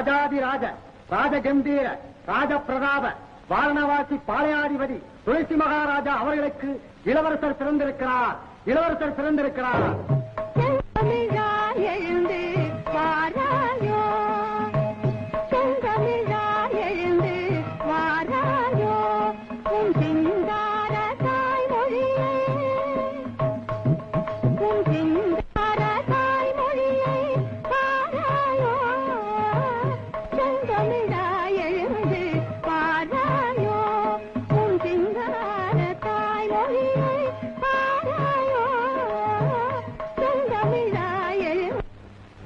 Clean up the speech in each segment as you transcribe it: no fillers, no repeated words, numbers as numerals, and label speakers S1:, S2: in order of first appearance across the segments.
S1: ராஜாதிராஜ ராஜகம்பீர ராஜபிரதாப வாரணவாசி பாளையாதிபதி துளசி மகாராஜா அவர்களுக்கு இளவரசர் பிறந்திருக்கிறார். இளவரசர் பிறந்திருக்கிறார்.
S2: எழுந்து வாராயோ, செந்தமிழா எழுந்து வாராயோ, உன் சிங்கார தாய்மொழியை, உன் சிங்கார தாய்மொழியை வாராயோ, செந்தமிழா எழுந்து வாராயோ, உன் சிங்கார தாய்மொழியை வாராயோ, செந்தமிழா எழுந்து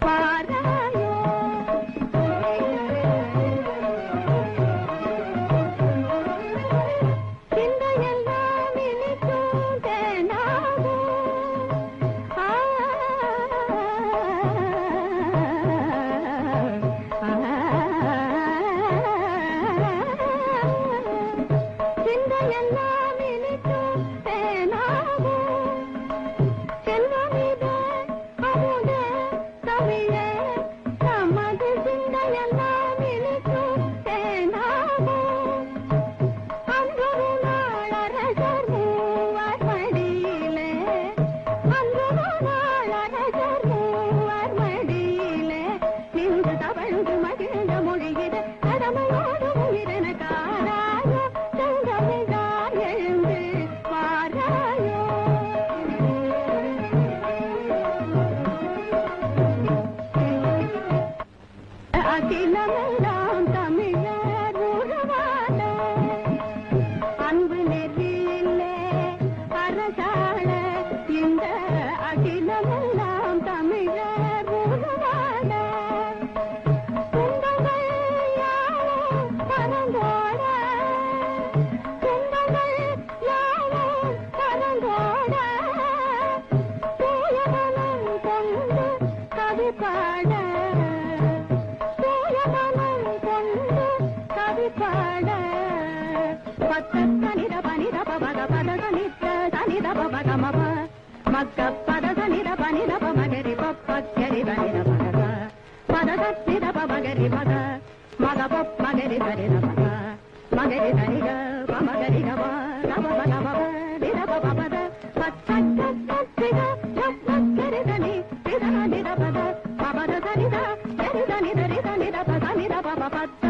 S2: வாராயோ. சிந்தையெல்லாம் இனிக்கும் தேனாகும். சிந்தையெல்லாம் இனிக்கும் தேனாகும். செல்வமிதே அமுதே தமிழே, நமது சிந்தையெல்லாம் இனிக்கும் தேனாகும். அன்றொரு நாள் அரசர் மூவர் மடியிலே, அன்றொரு நாள் அரசர் மூவர் மடியிலே, நின்று தவழ்ந்து மகிழ்ந்த மொழியிட கடமையோடு உயிரென காராயோ, செந்தமிழா எழுந்து வாராயோ. அகிலமெல்லாம் தமிழர் உறவாட, அன்பு நெறியிலே அரசாள, இந்த அகிலமெல்லாம் தமிழர் உறவாட, துன்பங்கள் யாவும் பறந்தோட, துன்பங்கள் யாவும் பறந்தோட, தூயமனம் கொண்டு கவி பாட, தூயமனம் கொண்டு கவி பாட, பத்தனித பனித பத பத தனித்த தனித பத மப மக்க பத தனித பனித பமகரி பப்பரி தனித பத பத தனித பமகரி பத மக பமகரி தனித பத மகரி தனிக பமகரி கவ நவ நவ நித பபத பத்தனித மக்கரி தனி நித பத பபத தனித நித நித நித நித பத நித பப பத்த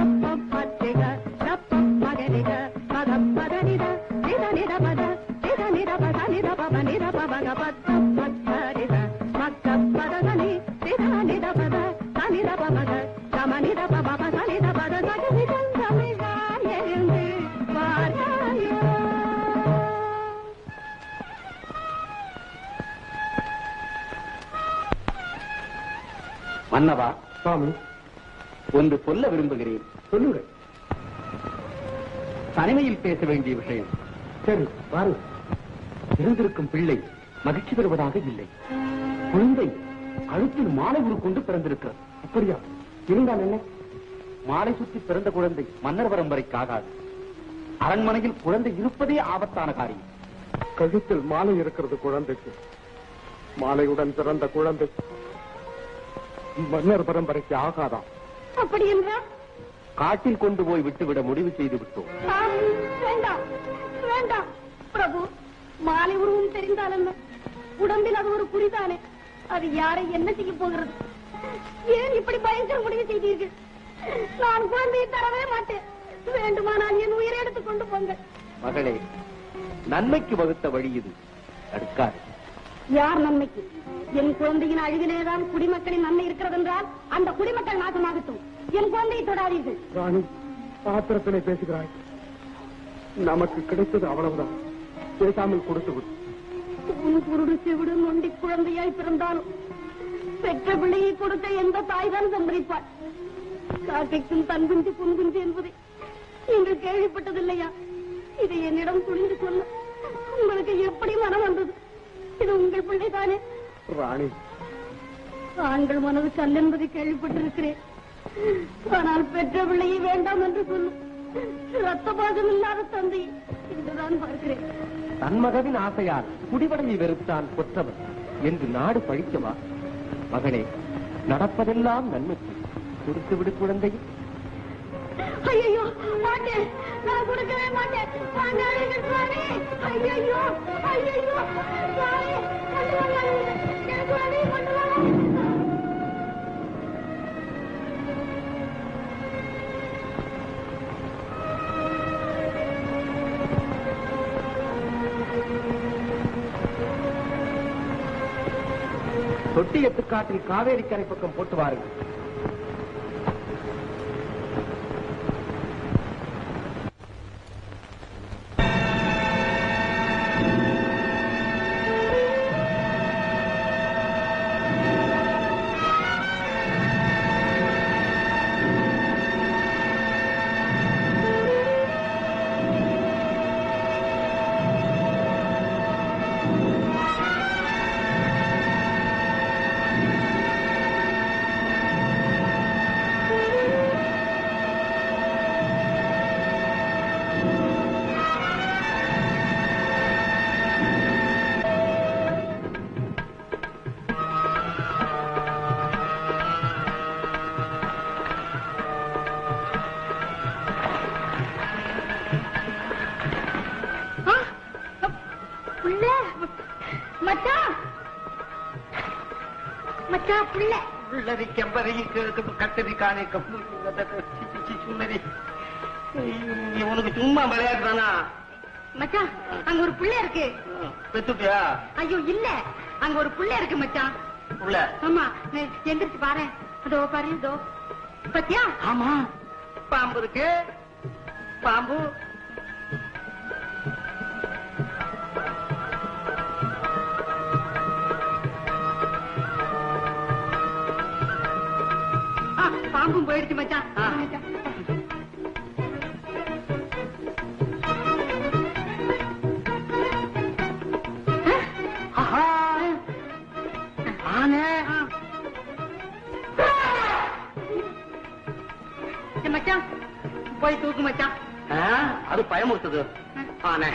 S2: பத்திக ரப்ப மகரிக மக பத நித நித நித பத நித நித பத நித பப நித பபக பத்த பத்தரித மக்க பத தனி நித நித பத தனித பபக சம நித பப தனித பத சகவி செந்தமிழா எழுந்து வாராயோ.
S1: மன்னவா, சுவாமி, ஒன்று சொல்ல விரும்புகிறேன். சொல்லுங்கள். தனிமையில் பேச வேண்டிய விஷயம். சரி, வாரு. இருந்திருக்கும் பிள்ளை மகிழ்ச்சி பெறுவதாக இல்லை. குழந்தை கழுத்தில் மாலை உருக்கொண்டு பிறந்திருக்கிறது. அப்படியா? இருந்தால் என்ன? மாலை சுற்றி பிறந்த குழந்தை மன்னர் பரம்பரைக்கு ஆகாது. அரண்மனையில் குழந்தை இருப்பதே ஆபத்தான காரியம்.
S3: கழுத்தில் மாலை இருக்கிறது குழந்தைக்கு. மாலையுடன் பிறந்த குழந்தை மன்னர் பரம்பரைக்கு ஆகாதாம்.
S2: அப்படி என்றால்
S1: காட்டில் கொண்டு போய் விட்டுவிட முடிவு செய்து விட்டோம்.
S2: வேண்டாம் வேண்டாம் பிரபு, மாலை உருவம் தெரிந்தால் என்ன? உடம்பில் அது ஒரு குறிதானே. அது யாரை என்ன செய்ய போகிறது? ஏன் இப்படி பயங்கர முடிவு செய்தீர்கள்? நான் குழந்தையை தரவே மாட்டேன். வேண்டுமானால் என் உயிரை எடுத்துக் கொண்டு போங்க.
S1: மகளே, நன்மைக்கு வகுத்த வழி இது. தடுக்காது.
S2: யார் நன்மைக்கு? என் குழந்தையின் அழுகிலேதான் குடிமக்களின் நன்மை இருக்கிறது என்றால் அந்த குடிமக்கள் நாசமாகட்டும். என் குழந்தையை தொடாதீர்கள்.
S3: ராணி, ஆத்திரத்திலே பேசுகிறாய். நமக்கு கிடைத்தது அவ்வளவுதான். பேசாமல் கொடுத்து விடு.
S2: உன் குருடு செவிடு நொண்டி குழந்தையாய் பிறந்தாலும் பெற்ற பிள்ளையை கொடுக்க எந்த தாய்தான் சம்பரிப்பாள்? காக்கைக்கும் தன் குஞ்சு புன் குஞ்சு என்பதை நீங்கள் கேள்விப்பட்டதில்லையா? இதை என்னிடம் துணிந்து சொல்ல உங்களுக்கு எப்படி மனம் வந்தது? இது உங்கள் பிள்ளைதானே?
S3: ராணி,
S2: ஆண்கள் மனது கல் என்பதை கேள்விப்பட்டிருக்கிறேன். ஆனால் பெற்ற பிள்ளையை வேண்டாம் என்று சொல்லும் ரத்த பாகம் இல்லாத தந்தை என்றுதான் பார்க்கிறேன்.
S1: தன் மகவின் ஆசையால் குடிவடையை வெறுத்தான் கொற்றவன் என்று நாடு பழிக்கவா? மகனே, நடப்பதெல்லாம் நன்மைக்கு. கொடுத்து விடு குழந்தை.
S2: ஐயோ மாட்டேன், நான் கொடுக்கவே மாட்டேன். வாங்காதீங்க சுவாமி. ஐயோ ஐயோ சுவாமி, கொண்டு வாங்க சுவாமி, கொண்டு வாங்க.
S1: தொட்டி எத்துக்காட்டில் காவேரி கரை பக்கம் போட்டு வாருங்கள். உனக்கு சும்மா விளையாடுறானா?
S2: மச்சான், அங்க ஒரு புள்ள இருக்கு.
S1: பெத்துட்டியா?
S2: ஐயோ இல்ல, அங்க ஒரு புள்ள இருக்கு மச்சான்.
S1: புள்ள?
S2: ஆமா, எந்திரிச்சு பாரு. அதோ பாரு, இதோ பத்தியா?
S1: ஆமா, பாம்பு இருக்கு. பாம்பு
S2: பாம்பும் போயிடுச்சு மச்சான். மச்சான் போய் தூக்கு மச்சான்.
S1: அது பயமுறுத்துது. ஆனே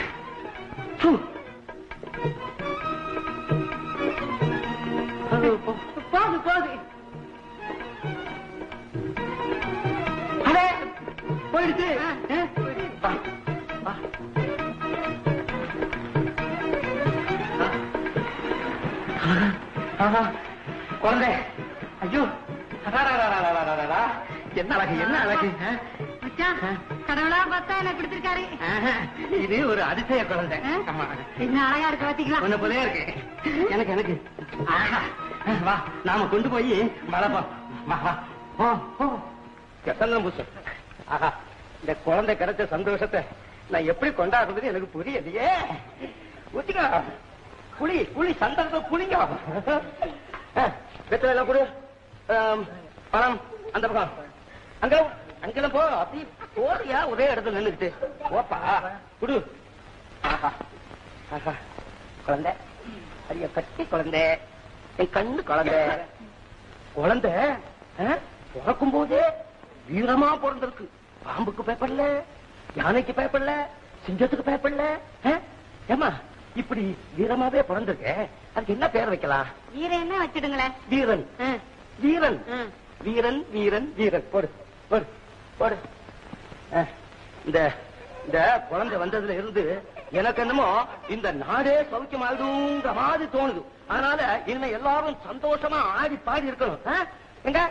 S2: போது போது
S1: போயிடுச்சு. குழந்தை, ஐயோ என்ன அழகு, என்ன அழகு.
S2: கடவுளா பார்த்தா என்ன கொடுத்திருக்காரு.
S1: இது ஒரு அதிசய குழந்தை.
S2: என்ன அழகா இருக்கு பாத்தீங்களா?
S1: உன்ன போதே இருக்கு. எனக்கு எனக்கு வா, நாம கொண்டு போய் வளர்ப்போம். வா வா, கெட்டலாம் பூசு. ஆஹா, இந்த குழந்தை கிடைச்ச சந்தோஷத்தை நான் எப்படி கொண்டாடுறது எனக்கு புரியலையே. ஊத்திக்கா, புளி புளி சந்தர்ப்ப புளிங்க. வெத்தலை எல்லாம் கொடு. பணம் அந்த பக்கம். அங்க அங்கெல்லாம் போ. அப்படி போறியா ஒரே இடத்துல நின்றுக்கிட்டு? ஓப்பா குடு. ஆஹா ஆஹா, குழந்தை அரிய கட்டி குழந்தை, என் கண்ணு குழந்தை. குழந்தை பிறக்கும் போதே வீரமா பிறந்திருக்கு. பாம்புக்கு பயப்படல, யானைக்கு பயப்படல, சிங்கத்துக்கு பயப்படல. ஏமா இப்படி வீரமாவே பிறந்திருக்க, அதுக்கு என்ன பேர் வைக்கலாம்?
S2: வீரன் என்ன வச்சிடுங்களேன்.
S1: வீரன் வீரன் வீரன் வீரன் வீரன். போடு போடு போடு. இந்த இந்த குழந்தை வந்ததுல இருந்து எனக்கு என்னமோ இந்த நாடே சௌக்கியமாயிடுங்கிற மாதிரி தோணுது. அதனால இனிமே எல்லாரும் சந்தோஷமா ஆடி பாடி இருக்கணும். எங்க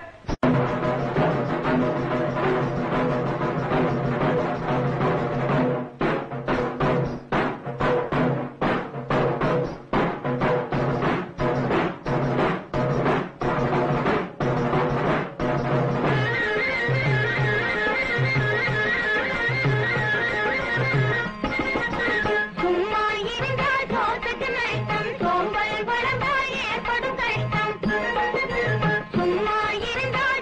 S2: சும்மா இருந்தால்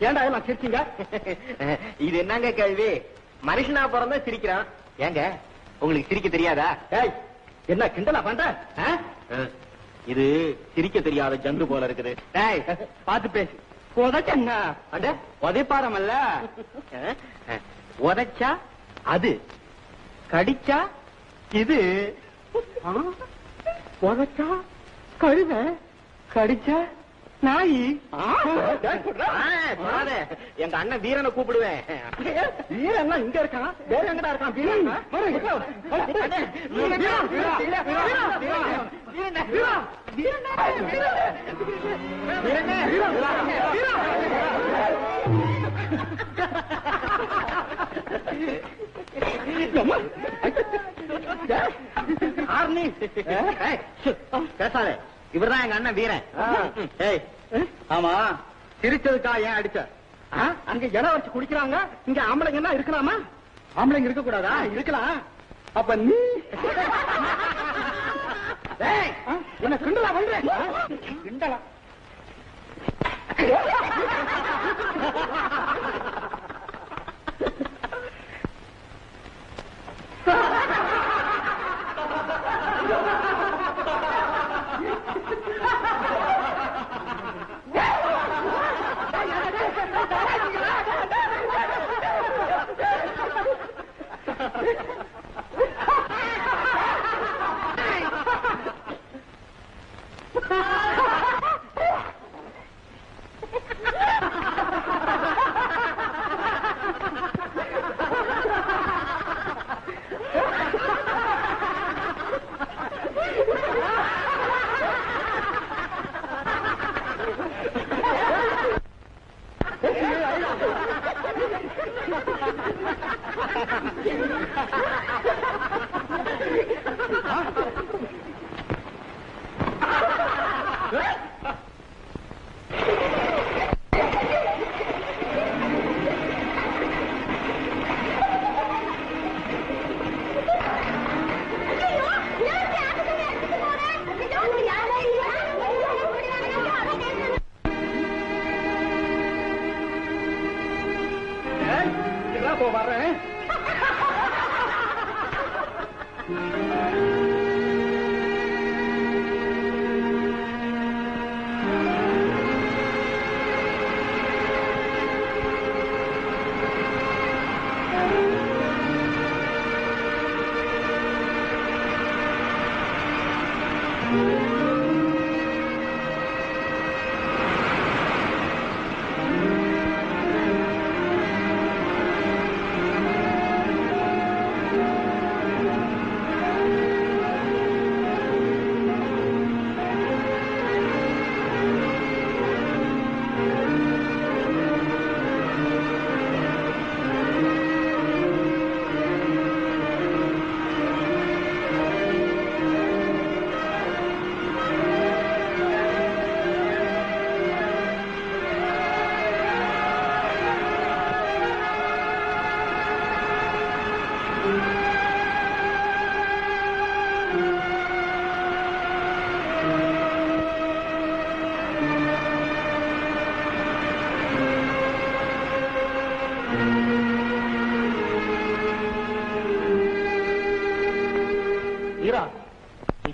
S1: ஏண்டா எல்லாம் சிரிச்சீங்க?
S4: இது என்னங்க கேள்வி? மனுஷனா பிறந்தா சிரிக்கிறான். ஏங்க உங்களுக்கு சிரிக்க தெரியாதா?
S1: ஏய், என்ன கிண்டலா பண்ற?
S4: இது சிரிக்க தெரியாத ஜந்து போல இருக்குது.
S1: ஏய், பாத்து பேசு. உதைச்சா
S4: அட உதைப்பாரமல்ல. உதைச்சா அது, கடிச்சா இது.
S1: உதைச்சா கழுத, கடிச்சா நாய்.
S4: எங்க அண்ணன் வீரனை கூப்பிடுவேன்.
S1: வீரன் இங்க இருக்கான், வேற எங்கடா இருக்கான்?
S4: பேசாதே, இவர்தான் எங்க அண்ணன் வீரன்.
S1: ஆமா, சிரிச்சதுக்கா ஏன் அடிச்ச? அங்க இடம் வச்சு குடிக்கிறாங்க, இங்க ஆம்பளைங்க என்ன இருக்கலாமா? ஆம்பளைங்க இருக்க கூடாதா? இருக்கலாம். அப்ப நீ என்ன கிண்டலா பண்ற? கிண்டலா
S3: வர்றேன்.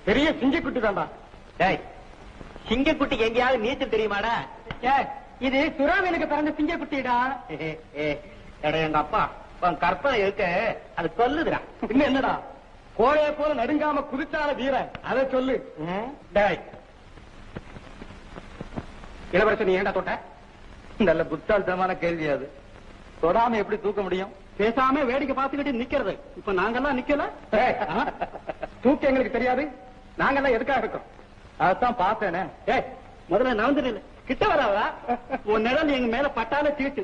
S3: பெரிய சிங்கக்குட்டி தான்டா.
S4: சிங்கக்குட்டிக்கு எங்கேயாவது நீச்சல் தெரியுமாடா?
S3: இது சுறாமீனுக்கு பிறந்த சிங்கக்குட்டிடா.
S4: எங்க அப்பா கற்பனை இருக்க அது சொல்லுதுடா.
S3: இன்னும் என்னடா கோழைய போல நடுங்காம குதிச்சால வீரன் அதை சொல்லு. இளவரசன் நீ ஏண்டா தொட்ட?
S4: நல்ல புத்தால்தமான கேள்வி அது. தொடாம எப்படி தூக்க முடியும்?
S3: பேசாம வேடிக்கை பார்த்துக்கிட்டு நிக்கிறது. இப்ப நாங்கெல்லாம் நிக்கல. தூக்க எங்களுக்கு தெரியாது. நாங்கெல்லாம் எதுக்காக இருக்கோம்?
S4: அதான் பார்த்தேனே.
S3: முதல்ல நவந்திர கிட்ட வராதா? உன் நிழல் எங்க மேல பட்டால தீட்டு.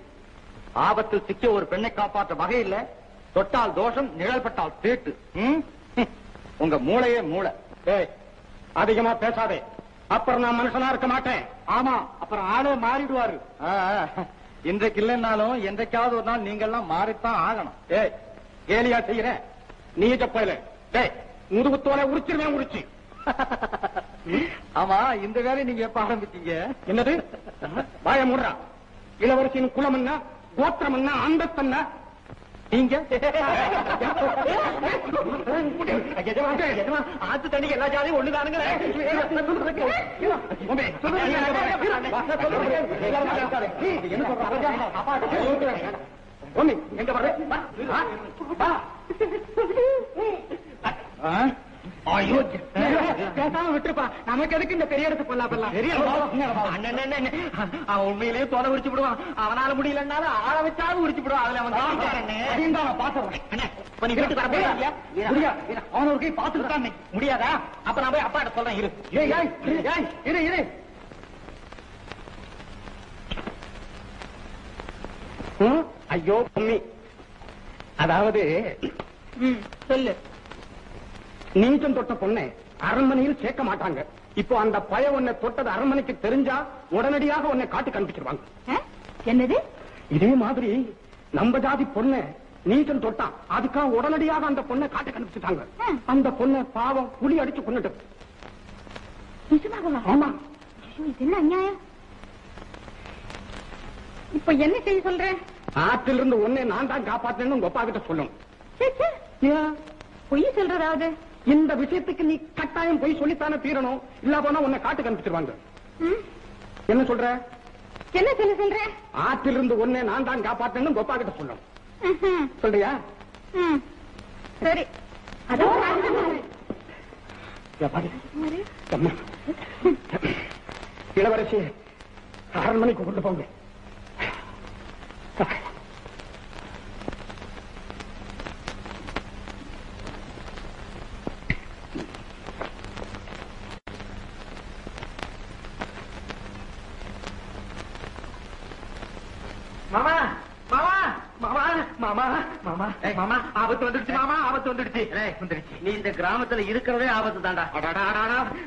S4: ஆபத்தில் சிக்கிய ஒரு பெண்ணை காப்பாற்ற வகையில் தொட்டால் தோஷம், நிழல் பட்டால் தீட்டு. உங்க மூளையே மூளை.
S3: அதிகமா பேசாதே, அப்புறம் நான் மனுஷனா இருக்க மாட்டேன். ஆமா, அப்புறம் ஆளே மாறிடுவாரு.
S4: இன்றைக்கு இல்லைன்னாலும் என்றைக்காவது ஒரு நாள் நீங்க எல்லாம் மாறித்தான் ஆகணும்.
S3: கேலியா செய்யறேன் நீ செப்பல. முதுகுத்தோலை உரிச்சிருவேன் உரிச்சு.
S4: ஆமா, இந்த வேலையை நீங்க எப்ப ஆரம்பிச்சீங்க?
S3: என்னது வாய மூடுறா. இளவரசியின் குலம் என்ன, கோத்திரம் என்ன, அந்தஸ்து நீங்க
S4: ஆத்து தண்ணிக்கு எல்லா ஜாதியும் ஒண்ணுதானுங்க.
S3: எங்க வர்ற? பேசாம விட்டுருப்பா. நமக்கு எதுக்கு இந்த பெரிய இடத்து பொல்லாப்பெல்லாம்?
S4: அவன் உண்மையிலேயே தோலை உரிச்சு விடுவான். அவனால முடியலன்னாலும் ஆள வச்சாலும் உரிச்சு விடுவான். அதுல அவன்
S3: அவன் ஒரு கை பாத்துக்கிட்டான்.
S4: முடியாதா? அப்ப நான் போய் அப்பா கிட்ட சொல்றேன்.
S3: இரு. ஐயோ பொம்மி, அதாவது
S2: சொல்லு.
S3: நீச்சம் தொட்ட பொண்ணை அரண்மனையில் சேர்க்க மாட்டாங்க. இப்போ அந்த பய உன்னை தொட்டது அரண்மனைக்கு தெரிஞ்சா உடனடியாக உன்னை காட்டு கண்டுபிடிச்சிருவாங்க.
S2: என்னது?
S3: இதே மாதிரி நம்ம ஜாதி பொண்ணை நீச்சம் தொட்டான், அதுக்காக உடனடியாக அந்த பொண்ணை காட்டு கண்டுபிடிச்சிட்டாங்க. அந்த பொண்ணை பாவம் புலி அடிச்சு கொண்டுட்டு. ஆமா.
S2: இது என்ன அநியாயம்? இப்ப என்ன செய்ய சொல்ற?
S3: ஆற்றிலிருந்து ஒன்னே நான் தான் காப்பாற்றேன்னு உங்க அப்பா கிட்ட சொல்லணும்.
S2: பொய் சொல்றதாவது?
S3: இந்த விஷயத்துக்கு நீ கட்டாயம் போய் சொல்லித்தானே தீரணும். இல்ல போனா உன்னை காட்டு கண்டுபிடிச்சிருவாங்க. என்ன சொல்ற?
S2: என்ன சொல்ற?
S3: ஆற்றிலிருந்து ஒன்னே நான் தான் காப்பாற்றேன்னு உங்க அப்பா கிட்ட சொல்லணும். சொல்றியா?
S2: சரி.
S3: இளவரசி அரண்மனைக்கு கொண்டு போங்க.
S4: மாமா மாமா மாமா மாமா மாமா மாமா ஆபத்து வந்துடுச்சு மாமா ஆபத்து வந்துடுச்சு வந்துடுச்சு. நீ இந்த கிராமத்துல இருக்கிறதே ஆபத்து தாண்டா.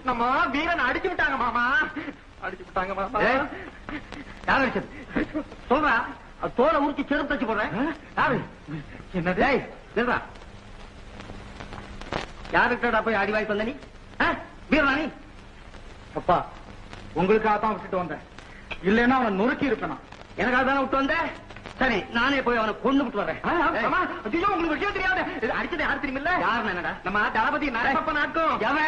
S4: நம்ம வீரன் அடிச்சு விட்டாங்க மாமா அடிச்சு விட்டாங்க மாமா. யார் அடிச்சது சொல்றா? தோலை உருக்கி செருப்பு தச்சு போடுறேன். யாரு என்னது சொல்றா? யாருக்கிட்டா போய் அடி வாய்ப்பு வந்த நீ வீரராணி? அப்பா உங்களுக்காக தான் விட்டுட்டு வந்தேன். இல்லைன்னா அவனை நொறுக்கி இருக்கணும். எனக்காக தானே விட்டு வந்தேன். சரி நானே போய் அவனை கொண்டு விட்டு வர்றேன். உங்களுக்கு விஷயம் தெரியாது. அடிச்சது யாரு தெரியுமில்ல? யாரு என்னடா? நம்ம தளபதி நரசப்ப நாட்டும். யாரு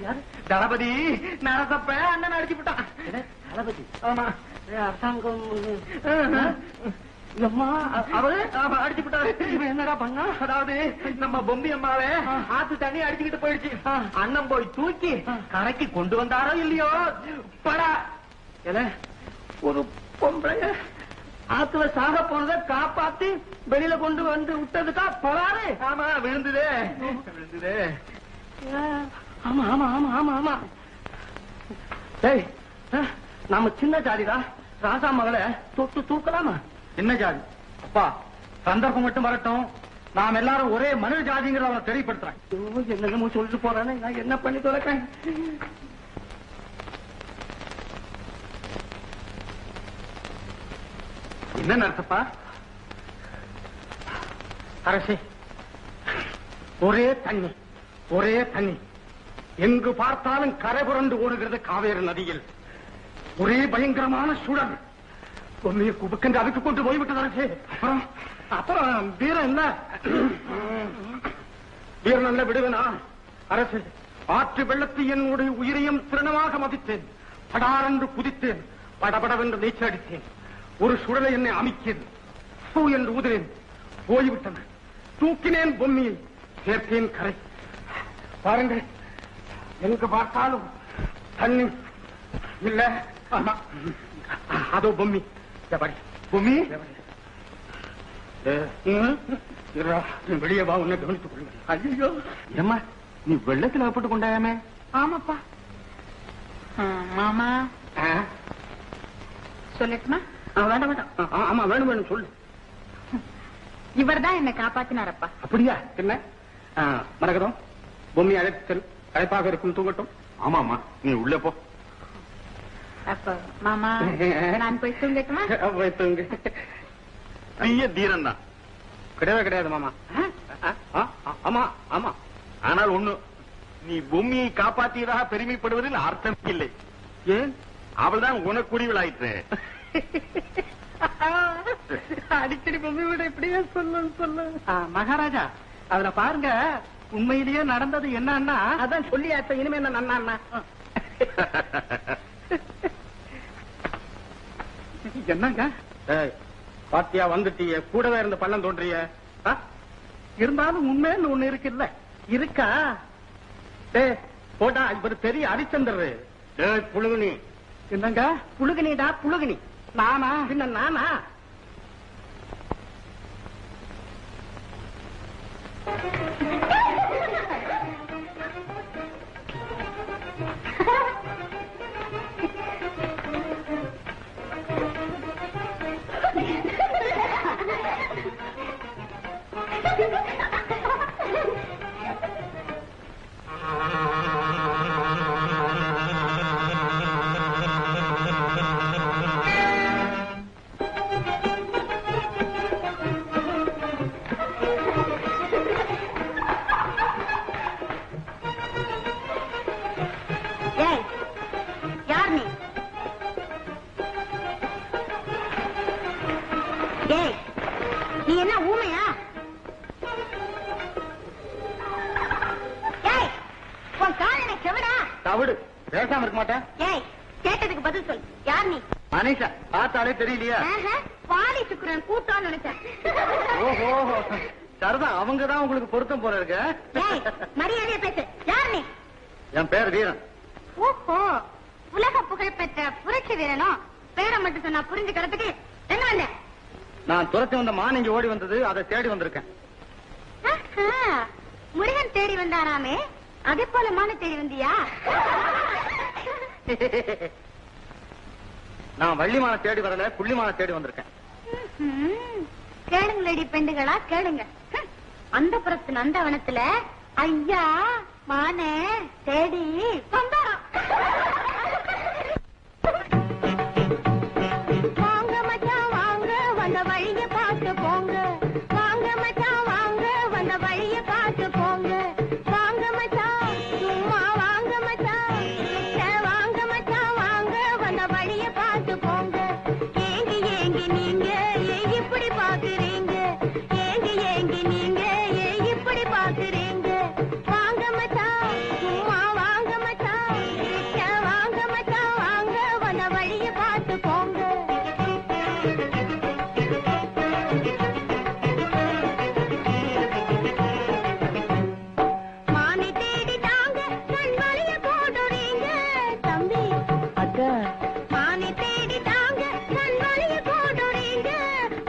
S4: யாரு? தளபதி நரசப்ப அண்ணன் அடிச்சு விட்டான். தளபதி? ஆமா அரசாங்கம் அவரு அடிச்சு விட்டாரு. என்னடா பண்ணா? அதாவது நம்ம பொம்பி அம்மாவே ஆத்து தண்ணி அடிச்சுக்கிட்டு போயிடுச்சு. அண்ணன் போய் தூக்கி கரைக்கு கொண்டு வந்தாரோ இல்லையோ படா ஒரு பொம்பளை ஆத்துல சாக போனதை காப்பாத்தி வெளியில கொண்டு வந்து விட்டதுக்கா போறாரு. ஆமா விழுந்துதே விழுந்துதே. ஆமா ஆமா ஆமா ஆமா ஆமா. நம்ம சின்ன ஜாதிடா. ராசா மகளை தொட்டு தூக்கலாமா? என்ன ஜாதி? அப்பா சந்தர்ப்பம் மட்டும் வரட்டும். நாம் எல்லாரும் ஒரே மனித ஜாதிங்கிறத அவனை தெரியப்படுத்துறேன். என்னமோ சொல்லிட்டு போறானே, நான் என்ன பண்ணி தொலைக்கிறேன்? என்ன நடத்தப்பா? அரசே ஒரே தண்ணி ஒரே தண்ணி. எங்கு பார்த்தாலும் கரை புரண்டு ஓடுகிறது காவேரி நதியில். ஒரே பயங்கரமான சூழல். பொம்மையை குபுக்கென்று அதுக்கு கொண்டு போய்விட்டது அரசே. அப்புறம் அப்புறம் வீரன் என்ன? வீரன் அல்ல விடுவேனா அரசு? ஆற்று வெள்ளத்தை என்னுடைய உயிரையும் திருணமாக மதித்தேன். படாரென்று குதித்தேன். படபடவென்று நீச்சல் அடித்தேன். ஒரு சுடலை என்னை அமைத்தேன். பூ என்று ஊதினேன். போய்விட்டன. தூக்கினேன் பொம்மையை. சேர்த்தேன் கரை. பாருங்கள் எங்கு பார்த்தாலும் தண்ணி இல்ல. ஆமா அதோ பொம்மி. பொம்மி வெளியே வா, உன்னை கவனித்துக் கொள்ளுங்கள். ஐயோ ஏம்மா நீ வெள்ளத்தில் அகப்பட்டு கொண்டாயாமே?
S2: ஆமாப்பா. மாமா சொல்லட்டுமா?
S3: வேண்டாம் வேண்டாம். ஆமா வேணும் வேணும் சொல்லு.
S2: இவர் தான் என்ன காப்பாத்தினாரப்பா.
S3: அப்படியா? என்ன மரகதம் பொம்மி அழைத்து அழைப்பாக இருக்கும், தூங்கட்டும். ஆமாமா நீ உள்ள போ.
S2: அப்ப மாமா நான் போய் தூங்கட்டுமா?
S3: தூங்கு. நீய தீரன் தான். கிடையவே கிடையாது மாமா. ஆமா ஆமா. ஆனால் ஒண்ணு, நீ பொம்மியை காப்பாற்றியதாக பெருமைப்படுவதில் அர்த்தம் இல்லை. ஏன்? அவள் தான் உனக்கு குடிவிலாயிற்று.
S2: அடிக்கடி பொம்மை விட இப்படியே சொல்லு.
S3: மகாராஜா அதுல பாருங்க, உண்மையிலேயே நடந்தது என்னன்னா அதான் சொல்லியாச்ச. இனிமே என்ன நன்னா என்னங்க பாத்தியா வந்துட்டிய, கூடவே இருந்து பள்ளம் தோன்றிய. இருந்தாலும் உண்மைன்னு ஒண்ணு இருக்குல்ல. இருக்கா? போட்டா இவர் பெரிய அரிச்சந்தர். புழுகுனி. என்னங்க புழுகுனிடா? புழுகுனி நானா? பின்ன நானா?
S2: நீ என்ன ஊமையா? உன் காலனை செவிடா?
S3: தவிடு பேசாம இருக்க மாட்டேன்.
S2: ஏய் கேட்டதுக்கு பதில் சொல். யார் நீ?
S3: மனிஷா பார்த்தாலே தெரியலையா?
S2: வாலி சுக்குரன் கூட்டான்னு நினைச்சேன்.
S3: ஓஹோ சரிதான், அவங்கதான் உங்களுக்கு பொருத்தம் போல இருக்கு.
S2: மரியாதையா பேசு. யார் நீ?
S3: என் பேர் வீரன்.
S2: ஓஹோ உலக புகழ் பெற்ற புரட்சி வீரனோ? பேரை மட்டும் சொன்னா புரிஞ்சுக்கிறதுக்கு என்ன வந்த?
S3: நான் துரத்தி வந்த மான் இங்க ஓடி வந்தது, அதை தேடி வந்திருக்கேன்.
S2: முருகன் தேடி வந்தாராமே, அதே போல மான தேடி வந்தியா?
S3: நான் வள்ளிமான தேடி வரல, புள்ளிமான தேடி வந்திருக்கேன்.
S2: கேளுங்களேடி பெண்டுகளா கேளுங்க. அந்த புறத்து நந்தவனத்துல ஐயா மானே தேடி வந்தாராம். வாங்க மச்சான் வாங்க வந்த வழிய பார்த்து போங்க. வாங்க மச்சான் வாங்க வந்த வழிய பார்த்து போங்க. வாங்க மச்சான் சும்மா வாங்க மச்சான். வாங்க மச்சான் வாங்க வந்த வழிய பார்த்து போங்க. ஏங்கி ஏங்கி நீங்க இப்படி பாக்குறீங்க. ஏங்கி ஏங்கி நீங்க இப்படி பாக்குறீங்க. வாங்க மச்சான் சும்மா வாங்க மச்சான். வாங்க மச்சான் வாங்க வந்த வழிய பார்த்து போங்க. மானை தேடிட்டாங்க கண் வழிய போடுறீங்க தம்பி.
S4: அக்கா
S2: மானை தேடிட்டாங்க கண் வழிய போடுறீங்க.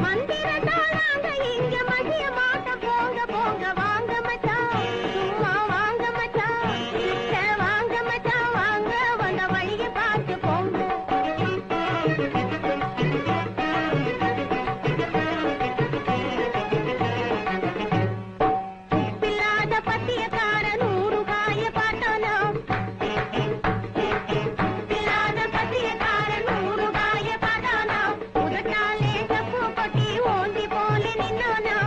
S2: மந்திரத்தாலாங்க இங்க மதிய மாட்ட போங்க போங்க. வாங்க மச்சான் சும்மா வாங்க மச்சான். வாங்க மச்சான் வாங்க வந்த வழிய பார்த்து போங்க. உப்பில்லாத பத்தியக்கார 100 காய பாட்டானா. உப்பில்லாத பத்தியக்கார 100 காய பாட்டானா. உதட்டாலே சப்பு கொட்டி ஓந்தி போல நின்னானா.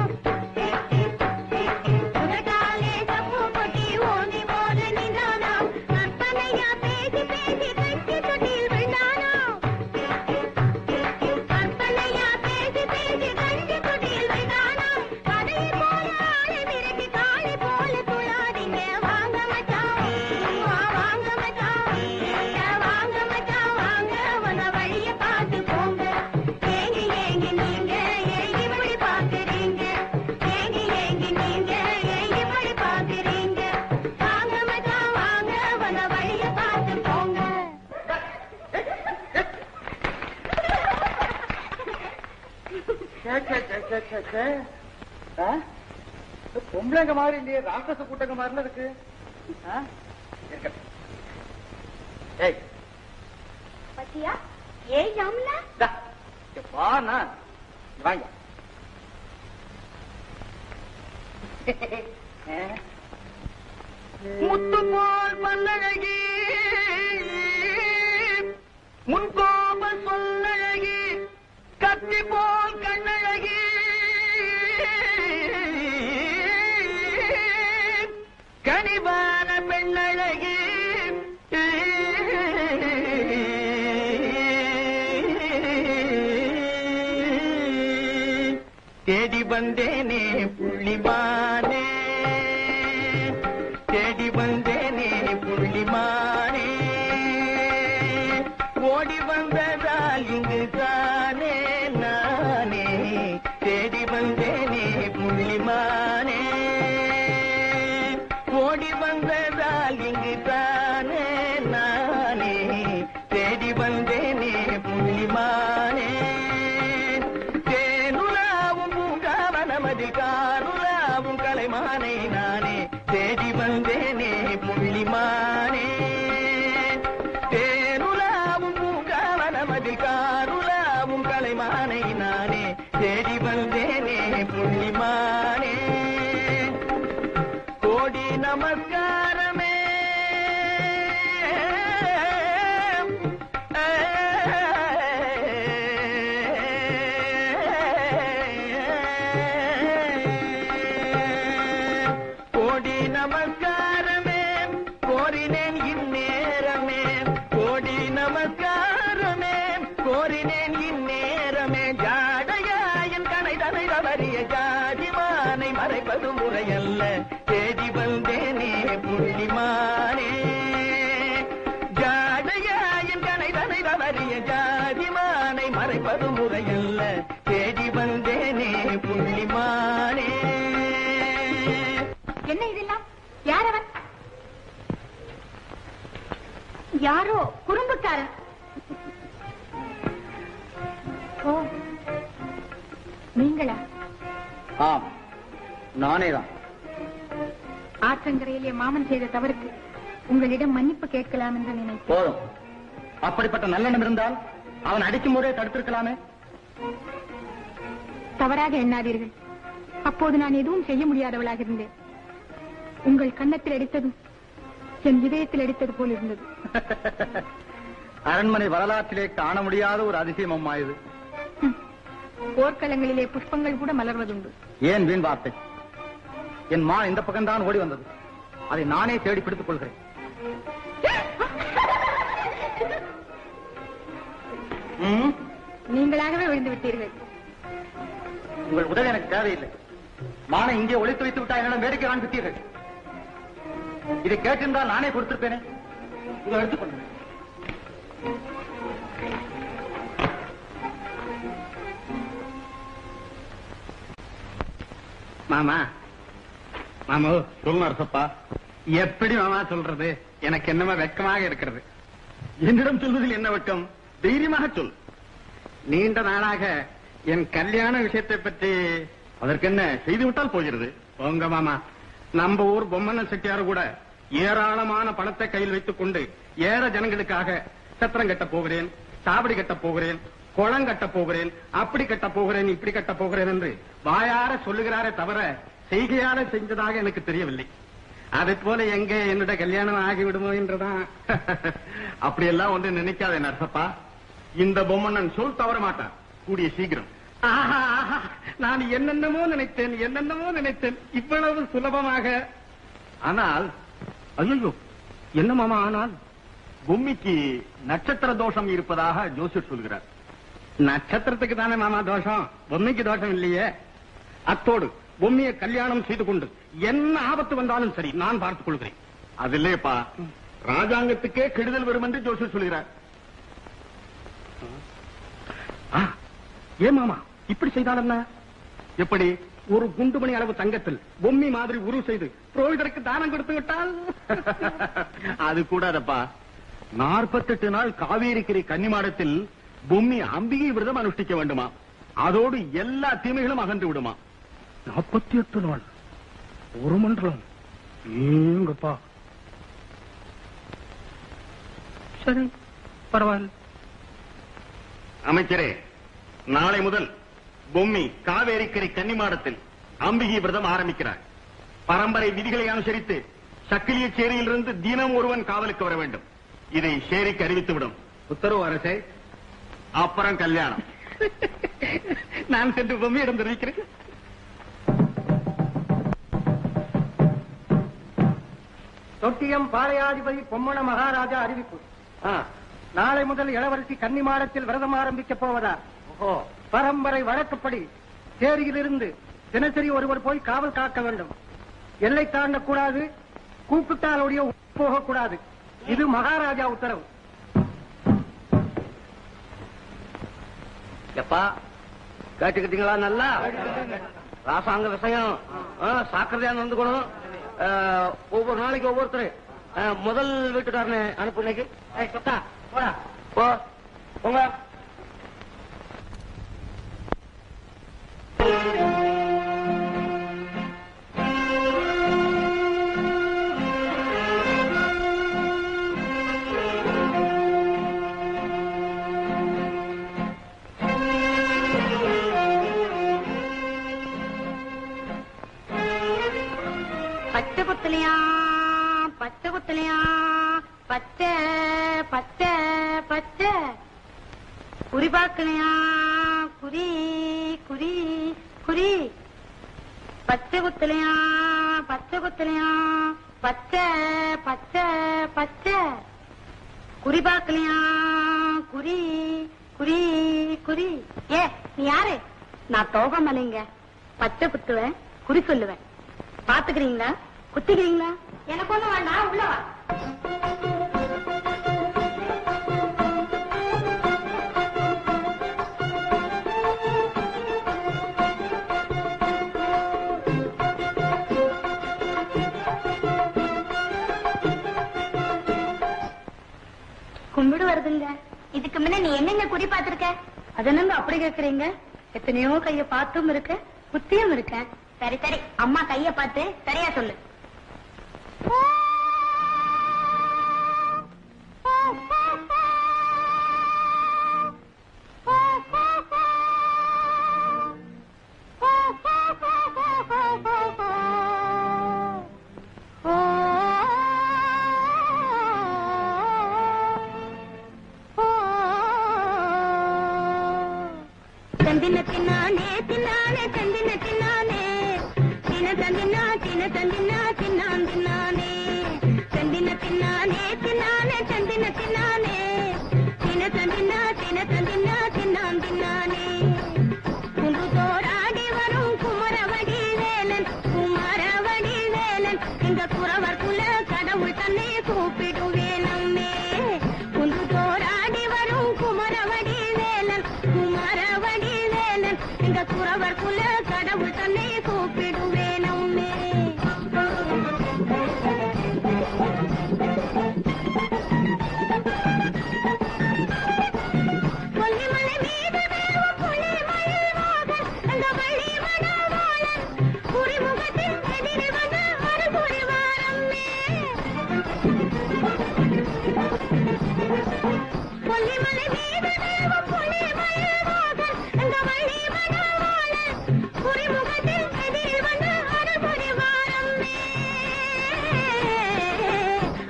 S2: உதட்டாலே சப்பு கொட்டி ஓந்தி போல நின்னானா. கற்பனையா பேசி பேசி கட்சி தொட்டில் விழுந்தானா. கற்பனையா பேசி பேசி கட்சி தொட்டில் விழுந்தானா. கதையை போல ஆளை மிரட்டி காளை போல துளாடிங்க. வாங்க மச்சான் சும்மா வாங்க மச்சான். வாங்க மச்சான் வாங்க வந்த வழிய பார்த்து போங்க. ஏங்கி ஏங்கி நீங்க இப்படி பாக்குறீங்க. ஏங்கி ஏங்கி நீங்க இப்படி பாக்குறீங்க. வாங்க மச்சான் வாங்க வந்த வழிய பார்த்து போங்க.
S4: பொம்பளைங்க மாதிரி இல்லையே, ராட்சச கூட்டங்க மாதிரில இருக்கு. ஏய்
S2: பத்தியா ஏய் ஜாம்லா
S4: வாண்ணா வாங்க. முத்து போல் மண்ணழகி முன்கோப சொல்லழகி கத்தி போல் கண்ணழகி கனிவான பெண்ணழகி தேடி வந்தேனே புள்ளிமானே. தேடி வந்தேனே புள்ளிமானே. ஓடி வந்ததால் இங்கு தானே நானே. தேடி வந்தேனே புள்ளிமானே. ஓடி வந்ததால் இங்கு தானே நானே. தேடி வந்தேனே புள்ளிமானே. தேனுலாவும் பூங்காவனமதில் கானுலாவும் கலைமானை நானே. தேடி வந்தேனே புள்ளிமானே. தேனுலாவும் பூங்காவனமதில் கானுலாவும் கலைமானை நானே. தேடி வந்தேனே புள்ளிமானே. கோடி நமஸ்காரமே. கோடி நமஸ்காரமே கோரினேன் இந்நேரமே. கோடி நமஸ்காரமே கோரினேன் இந்நேரமே. ஜாடையாயன் கனை தனை தவறிய ஜாதிமானை மறைப்பது முறையல்ல. தேடி வந்தேனே புள்ளிமானே. ஜாடையாயன் கனை தனை தவறிய ஜாதிமானை மறைப்பது முறையல்ல. தேடி வந்தேனே புள்ளிமானே.
S2: என்ன இதெல்லாம்? யார் அவன்? யாரோ குறும்புக்காரன். ஓ நீங்களா?
S4: ஆம் நானேதான்.
S2: ஆற்றங்கரையிலே மாமன் செய்த தவறுக்கு உங்களிடம் மன்னிப்பு கேட்கலாம் என்று நினைத்தேன்.
S4: போதும். அப்படிப்பட்ட நல்லெண்ணம் இருந்தால் அவன் அடிக்கும் முறையை தடுத்திருக்கலாமே.
S2: தவறாக எண்ணாதீர்கள். அப்போது நான் எதுவும் செய்ய முடியாதவளாக இருந்தேன். உங்கள் கன்னத்தில் அடித்ததும் என் இதயத்தில் அடித்தது போல் இருந்தது.
S4: அரண்மனை வரலாற்றிலே காண முடியாத ஒரு அதிசயம் அம்மா இது.
S2: போர்க்களங்களிலே புஷ்பங்கள் கூட மலர்வதுண்டு.
S4: ஏன் வீண் வார்த்தை? என் மா இந்த பக்கம்தான் ஓடி வந்தது. அதை நானே தேடி பிடித்துக் கொள்கிறேன்.
S2: நீங்களாகவே விழுந்து விட்டீர்கள்.
S4: உங்கள் உதவி எனக்கு தேவையில்லை. மானை இங்கே ஒளித்து வைத்து விட்டா என்னிடம் வேடிக்கை காண்பித்தீர்கள். இதை கேட்டிருந்தால் நானே கொடுத்திருப்பேனே. இதை எடுத்துக்கொண்டு
S1: மாமா மாமோ சொல்லுங்க அரசப்பா. எப்படி மாமா சொல்றது? எனக்கு என்னமா வெட்கமாக இருக்கிறது. என்னிடம் சொல்வதில் என்ன வெட்கம்? தைரியமாக சொல். நீண்ட நாளாக என் கல்யாண விஷயத்தை பற்றி அதற்கென்ன செய்துவிட்டால் போகிறது. போங்க மாமா. நம்ம ஊர் பொம்மண்ணன் செட்டியார் கூட ஏராளமான பணத்தை கையில் வைத்துக் கொண்டு ஏற ஜனங்களுக்காக சத்திரம் கட்ட போகிறேன், சாவடி கட்ட போகிறேன், குளம் கட்ட போகிறேன், அப்படி கட்ட போகிறேன், இப்படி கட்ட போகிறேன் என்று வாயார சொல்லுகிறாரே தவிர செய்கையால செஞ்சதாக எனக்கு தெரியவில்லை. அதை போல எங்க என்னோட கல்யாணம் ஆகிவிடுமோ என்றுதான். அப்படியெல்லாம் ஒன்று நினைக்காதே நரசப்பா. இந்த பொம்மண்ணன் சொல் தவற மாட்டான் கூடிய சீக்கிரம். நான் என்னென்னமோ நினைத்தேன் இவ்வளவு சுலபமாக. ஆனால் ஐயோ என்ன மாமா? ஆனால் பொம்மிக்கு நட்சத்திர தோஷம் இருப்பதாக ஜோசியர் சொல்கிறார். நட்சத்திரத்துக்கு தானே மாமா தோஷம், பொம்மைக்கு தோஷம் இல்லையே. அத்தோடு பொம்மையை கல்யாணம் செய்து கொண்டு என்ன ஆபத்து வந்தாலும் சரி நான் பார்த்துக் கொள்கிறேன். அது இல்லையப்பா, ராஜாங்கத்துக்கே கெடுதல் வரும் என்று ஜோசியர் சொல்கிறார். ஏன் மாமா இப்படி செய்தால் என்ன? எப்படி? ஒரு குண்டுமணி அளவு தங்கத்தில் பொம்மி மாதிரி உரு செய்து புரோகிதருக்கு தானம் கொடுத்து விட்டால் அது கூடாதப்பா. 48 நாள் காவேரிக்கரை கன்னிமாடத்தில் பொம்மி அம்பிகை விரதம் அனுஷ்டிக்க வேண்டுமா. அதோடு எல்லா தீமைகளும் அகன்று விடுமா. 48 நாள் ஒரு மண்டலம். ஏங்கப்பா. சரி பரவாயில்ல. அமைச்சரே, நாளை முதல் பொம்மி காவேரிக்கரை கன்னிமாடத்தில் அம்பிகை விரதம் ஆரம்பிக்கிறார். பரம்பரை விதிகளை அனுசரித்து சக்கிலிய சேரியிலிருந்து தினம் ஒருவன் காவலுக்கு வர வேண்டும். இதை சேரிக்கு அறிவித்துவிடும். உத்தரவு அரசே. அப்புறம் கல்யாணம். நான் சென்று பொம்மையிடம் தெரிவிக்கிறேன்.
S4: தொட்டியம் பாளையாதிபதி பொம்மன மகாராஜா அறிவிப்பு. நாளை முதல் இளவரசி கன்னிமாடத்தில் விரதம் ஆரம்பிக்கப் போவதார். பரம்பரை வழக்கப்படி சேரியிலிருந்து தினசரி ஒருவர் போய் காவல் காக்க வேண்டும். எல்லை தாண்டக்கூடாது, கூப்பிட்டாலுடைய போகக்கூடாது. இது மகாராஜா உத்தரவு. எப்பா கேட்டுக்கிட்டீங்களா? நல்லா ராசாங்க விஷயம் சாக்கிரதையா நடந்துக்கணும். ஒவ்வொரு நாளைக்கு ஒவ்வொருத்தர் முதல் வீட்டுக்காரனை அனுப்பு. இன்னைக்கு போ போங்க.
S2: பச்சை குத்தலையா பச்சை குத்தலையா பச்சை பச்சை பச்சை குறி பார்க்கலையா குறி குறி குறி பச்சை குத்தலையா பச்சை குத்தலையா பச்சை பச்சை பச்சை குறி பார்க்கலையா குறி குறி குறி. ஏ நீ யாரு? நான் தோகமலைங்க. பச்சை குத்துவேன், குறி சொல்லுவேன். பாத்துக்கிறீங்களா? குத்திக்கிறீங்களா? எனக்கு ஒண்ணு வேண்டாம், உள்ள வா. கும்பிடு வருதுங்க. இதுக்கு முன்ன நீ என்னென்ன குறி பாத்திருக்க? அதனங்க அப்படி கேக்குறீங்க? எத்தனையோ கைய பார்த்தும் இருக்க, குத்தியும் இருக்க. சரி சரி, அம்மா கைய பார்த்து சரியா சொல்லு. தந்தின தின்னானே தின்னானே தந்தின தின்னானே தின தந்தினா தின தந்தினா தின்னான் தின்னானே தந்தின தின்னானே தின்னானே தந்தின தின்னானே தின தந்தினா தின தந்தினா தின்னான் தின்னானே குன்று தோராடி வரும் குமரவடி வேலன் குமரவடி வேலன் இந்த குறவர் குல கடவுள் தன்னை கூப்பிடுவேன் அம்மே குன்று தோராடி வரும் குமரவடி வேலன் குமரவடி வேலன் இந்த குறவர் குல கடவுள் தன்னை கூப்பிடுவேன் அம்மே கொல்லிமலை மீது வேவும் புலிமயில் மோகன் அந்த வள்ளி மணவாளன் குறிமுகத்தின் எதிரி வந்து அருள்புரிவார் அம்மே கொல்லிமலை மீது வேவும் புலிமயில் மோகன் அந்த வள்ளி மணவாளன் குறிமுகத்தின் எதிரி வந்து அருள்புரிவார் அம்மே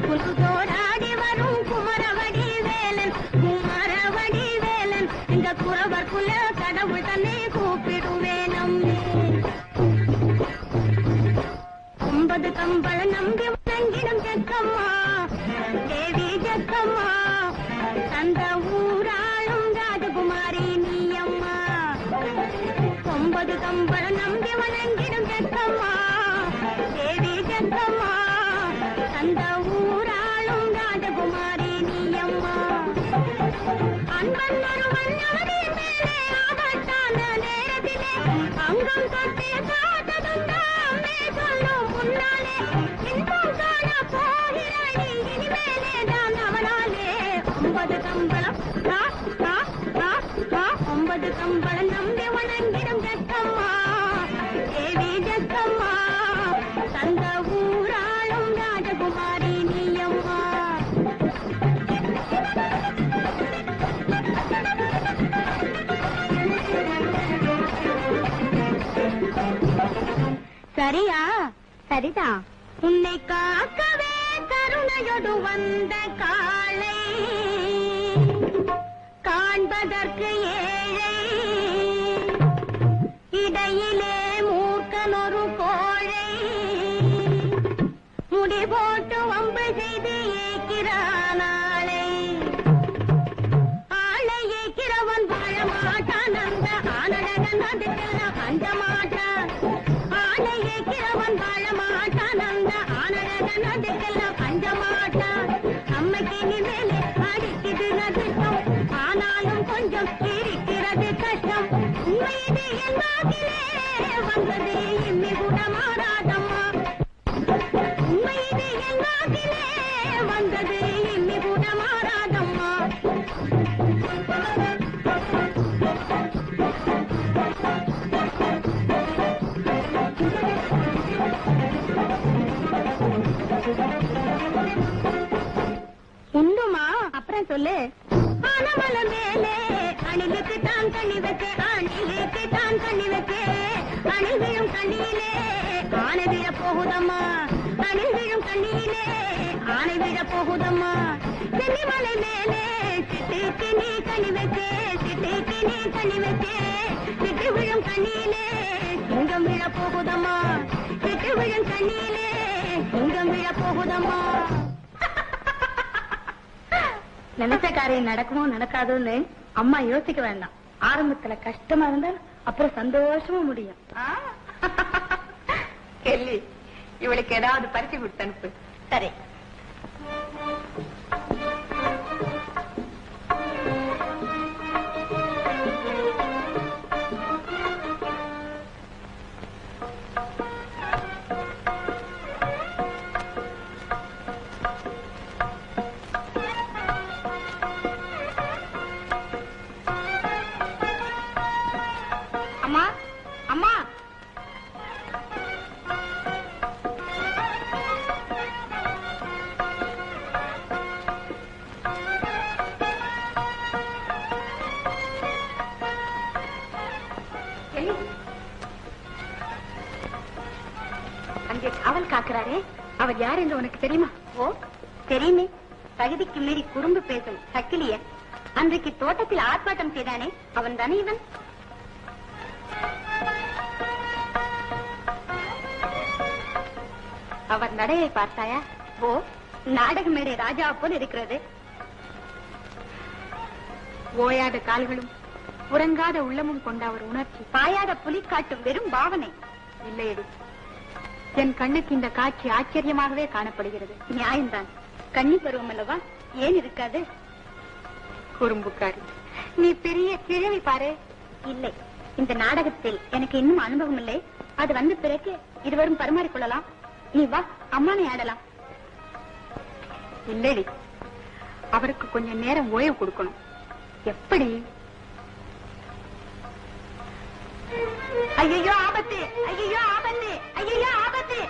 S2: குன்று தோராடி வரும் குமரவடி வேலன் குமரவடி வேலன் இந்த குறவர் குல கடவுள் தன்னை கூப்பிடுவேன் அம்மே 9 கம்பள நம்பி வணங்கிடும் ஜக்கம்மா தேவி ஜக்கம்மா அந்த ஊராளும் ராஜகுமாரி நீ அம்மா 9 கம்பள நம்பி வணங்கிடும் ஜக்கம்மா தேவி ஜக்கம்மா அந்த ஊராளும் ராஜகுமாரி நீ அம்மா அன்பன் ஒருவன் அவரின் மேலே ஆபத்தான நேரத்திலே அங்கம் தொட்டே காத்ததுண்டா அம்மே சொல்லும் முன்னாலே இன்பம் காண போகிறாய் நீ இனிமேலே தான் அவனாலே 9 கம்பளம் 9 கம்பளம் நம்பி வணங்கிடும் ஜக்கம்மா தேவி ஜக்கம்மா தந்த ஊராளும் ராஜகுமாரி நீ அம்மா சரியா சரிதான் உன்னை காக்கவே கருணையொடு வந்த காளை காண்பதற்கு ஏழை இடையிலே மூர்க்கனொரு கோழை முடி போட்டு வம்பு செய்து ஏக்கிறானாளை ஆளை ஏக்கிறவன் வாழ மாட்டான் அந்த ஆனழகன் அதுக்கெல்லாம் அஞ்ச மாட்டான் ஆளை ஏக்கிறவன் வாழ மாட்டான் அந்த ஆனழகன் அதுக்கெல்லாம் அஞ்ச மாட்டான் அம்மைக்கு இனிமேலே அடிக்குது அதிர்ஷ்டம் ஆனாலும் கொஞ்சம் இருக்கிறது கஷ்டம் உண்மை இது என் வாக்கிலே வந்தது இன்னி கூட மாறாதம்மா உண்மை இது என் வாக்கிலே வந்தது இன்னி கூட மாறாதம்மா உண்டுமா அப்புறம் சொல்லு ஆனமல மேலே அணிலுக்கு தான் கண்ணி வச்சே அணிலுக்கு தான் கண்ணி வச்சே அணில் விழும் கண்ணியிலே ஆனை விழ போகுதம்மா அணில் விழும் கண்ணியிலே ஆனை விழ போகுதம்மா சென்னிமலை மேலே சிட்டுக்கு நீ கண்ணி வச்சே சிட்டுக்கு நீ கண்ணி வச்சே சிட்டு விழும் கண்ணியிலே சிங்கம் விழ போகுதம்மா சிட்டு விழும் கண்ணியிலே சிங்கம் விழ போகுதம்மா நினைச்ச காரியம் நடக்குமோ நடக்காதோன்னு அம்மா யோசிக்க வேண்டாம் ஆரம்பத்துல கஷ்டமா இருந்தா அப்புறம் சந்தோஷமா முடியும்
S5: கெல்லி இவளுக்கு ஏதாவது பரிசு கொடுத்து அனுப்பு
S2: சரி அம்மா அம்மா
S5: அங்கே காவல் காக்கிறாரே அவர் யார் என்று உனக்கு தெரியுமா?
S2: ஓ தெரியுமே, தகுதிக்கு மீறி குறும்பு பேசும் சக்கிலிய அன்றைக்கு தோட்டத்தில் ஆர்ப்பாட்டம் செய்தானே அவன் தானே இவன்.
S5: அவர் நடையை பார்த்தாயா? ஓ, நாடக மேடை ராஜா போல் இருக்கிறது. ஓயாத கால்களும் உறங்காத உள்ளமும் கொண்ட அவர் உணர்ச்சி பாயாத புலி காட்டும் வெறும் பாவனை இல்லையடி. என் கண்ணுக்கு இந்த காட்சி ஆச்சரியமாகவே காணப்படுகிறது. நியாயம்தான், கண்ணி பருவம் அல்லவா, ஏன் இருக்காது? குறும்புக்காரி, நீ பெரிய கிழவி பாரு. இல்லை, இந்த நாடகத்தில் எனக்கு இன்னும் அனுபவம் இல்லை. அது வந்த பிறகு இருவரும் பரிமாறிக்கொள்ளலாம். நீ வா, அம்மானை ஆடலாம். இல்லடி, அவருக்கு கொஞ்சம் நேரம் ஓய்வு கொடுக்கணும். எப்படி? ஐயோ ஆபத்து, ஐயோ ஆபத்து, ஐயோ ஆபத்து.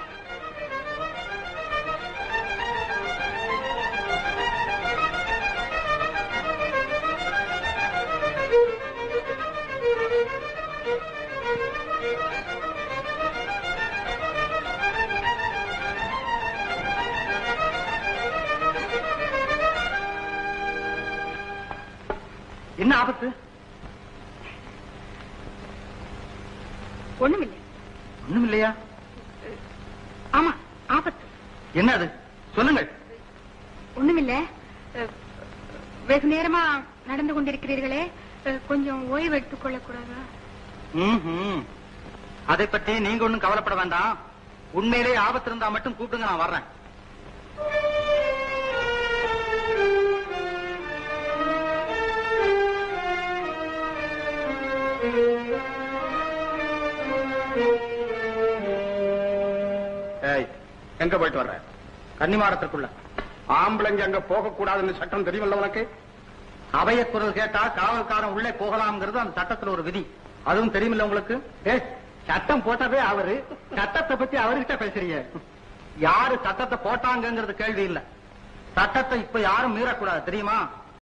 S4: என்ன ஆபத்து?
S5: ஒண்ணுமில்லை.
S4: ஒண்ணுமில்லையா?
S5: ஆமா, ஆபத்து.
S4: என்ன அது, சொல்லுங்கள்.
S5: ஒண்ணுமில்ல, வெகு நேரமா நடந்து கொண்டிருக்கிறீர்களே, கொஞ்சம் ஓய்வு எடுத்துக் கொள்ளக்கூடாதா?
S4: அதை பற்றி நீங்க ஒண்ணும் கவலைப்பட வேண்டாம். உண்மையிலே ஆபத்து இருந்தா மட்டும் கூப்பிடுங்க, நான் வர்றேன்.
S3: எங்க போயிட்டு வர்ற?
S4: கன்னிமாடத்திற்குள்ள.
S3: ஆம்பளைங்க அங்க போக கூடாதுன்னு சட்டம் தெரியுமல்ல உனக்கு?
S4: அவைய குரல் கேட்டா காவல்காரன் உள்ளே போகலாம்ங்கிறது அந்த சட்டத்துல ஒரு விதி. அதுவும் தெரியுமில்ல உங்களுக்கு?
S1: சட்டம் போட்டதே அவரு, சட்டத்தை பத்தி அவர்கிட்ட பேசுறீங்க.
S4: யாரு சட்டத்தை போட்டாங்கிறது கேள்வி இல்ல. சட்டத்தை இப்ப யாரும் மீறக்கூடாது, தெரியுமா?